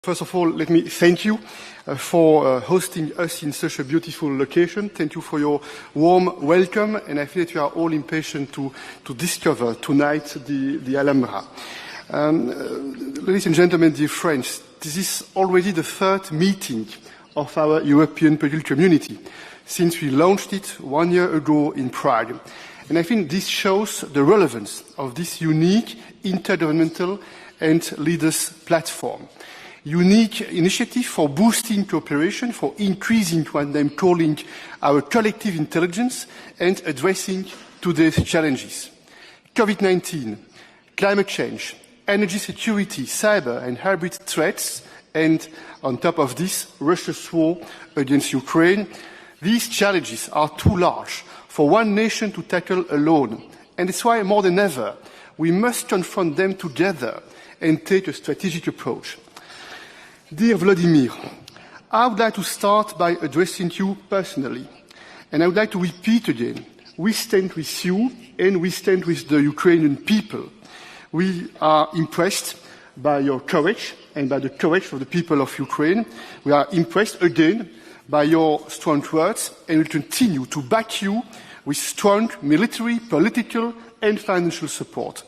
First of all, let me thank you for hosting us in such a beautiful location. Thank you for your warm welcome, and I feel that you are all impatient to discover tonight the Alhambra. Ladies and gentlemen, dear friends, this is already the third meeting of our European political community since we launched it 1 year ago in Prague. And I think this shows the relevance of this unique intergovernmental and leaders platform. Unique initiative for boosting cooperation, for increasing what I'm calling our collective intelligence and addressing today's challenges. COVID-19, climate change, energy security, cyber and hybrid threats, and on top of this, Russia's war against Ukraine. These challenges are too large for one nation to tackle alone, and it's why more than ever we must confront them together and take a strategic approach. Dear Volodymyr, I would like to start by addressing you personally, and I would like to repeat again, we stand with you and we stand with the Ukrainian people. We are impressed by your courage and by the courage of the people of Ukraine. We are impressed again by your strong words, and will continue to back you with strong military, political and financial support.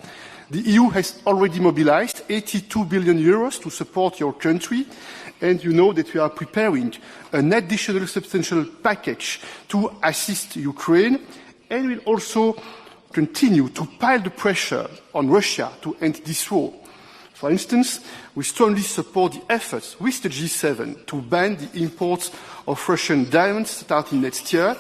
The EU has already mobilized 82 billion euros to support your country, and you know that we are preparing an additional substantial package to assist Ukraine, and will also continue to pile the pressure on Russia to end this war. For instance, we strongly support the efforts with the G7 to ban the imports of Russian diamonds starting next year,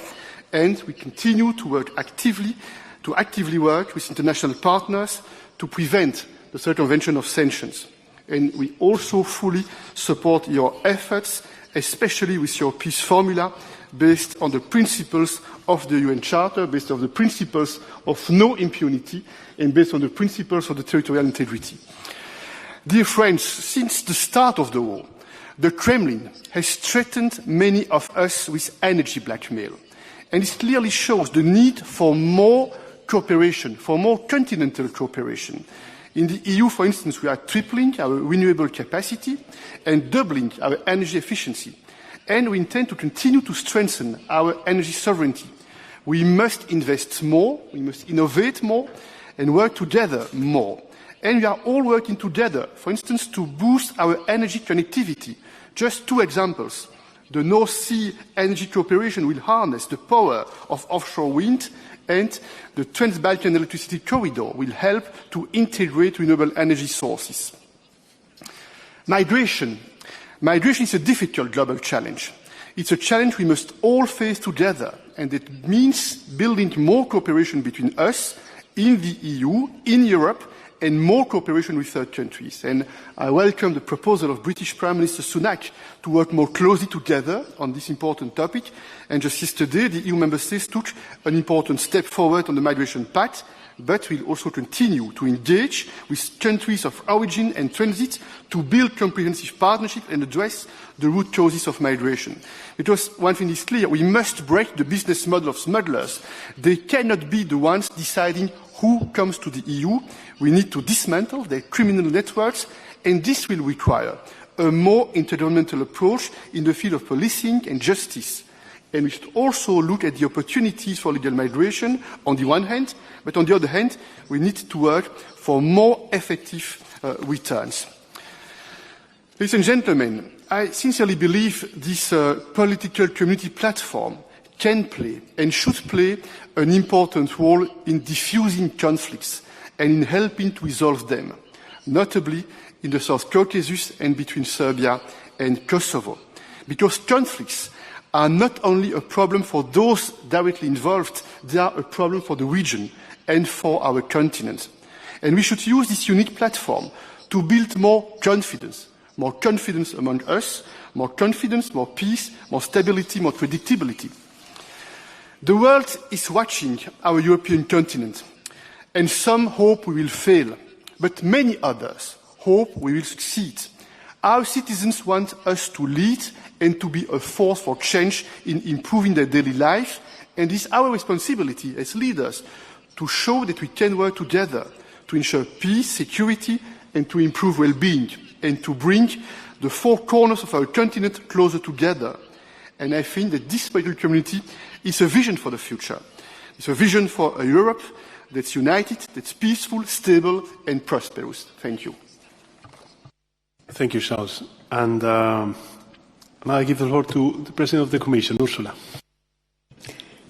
and we continue to work actively work with international partners to prevent the circumvention of sanctions. And we also fully support your efforts, especially with your peace formula, based on the principles of the UN Charter, based on the principles of no impunity, and based on the principles of the territorial integrity. Dear friends, since the start of the war, the Kremlin has threatened many of us with energy blackmail. And it clearly shows the need for more cooperation, for more continental cooperation. In the EU, for instance, we are tripling our renewable capacity and doubling our energy efficiency. And we intend to continue to strengthen our energy sovereignty. We must invest more, we must innovate more, and work together more. And we are all working together, for instance, to boost our energy connectivity. Just two examples. The North Sea energy cooperation will harness the power of offshore wind, and the Trans-Balkan electricity corridor will help to integrate renewable energy sources. Migration. Migration is a difficult global challenge. It's a challenge we must all face together, and it means building more cooperation between us in the EU, in Europe, and more cooperation with third countries. And I welcome the proposal of British Prime Minister Sunak to work more closely together on this important topic. And just yesterday, the EU member states took an important step forward on the migration pact, but will also continue to engage with countries of origin and transit to build comprehensive partnerships and address the root causes of migration. Because one thing is clear, we must break the business model of smugglers. They cannot be the ones deciding who comes to the EU. We need to dismantle their criminal networks, and this will require a more intergovernmental approach in the field of policing and justice. And we should also look at the opportunities for legal migration on the one hand, but on the other hand, we need to work for more effective returns. Ladies and gentlemen, I sincerely believe this political community platform can play and should play an important role in diffusing conflicts and in helping to resolve them, notably in the South Caucasus and between Serbia and Kosovo. Because conflicts are not only a problem for those directly involved, they are a problem for the region and for our continent. And we should use this unique platform to build more confidence among us, more confidence, more peace, more stability, more predictability. The world is watching our European continent, and some hope we will fail, but many others hope we will succeed. Our citizens want us to lead and to be a force for change in improving their daily life, and it is our responsibility as leaders to show that we can work together to ensure peace, security, and to improve well-being, and to bring the four corners of our continent closer together. And I think that this political community is a vision for the future. It's a vision for a Europe that's united, that's peaceful, stable, and prosperous. Thank you. Thank you, Charles. And now I give the floor to the President of the Commission, Ursula.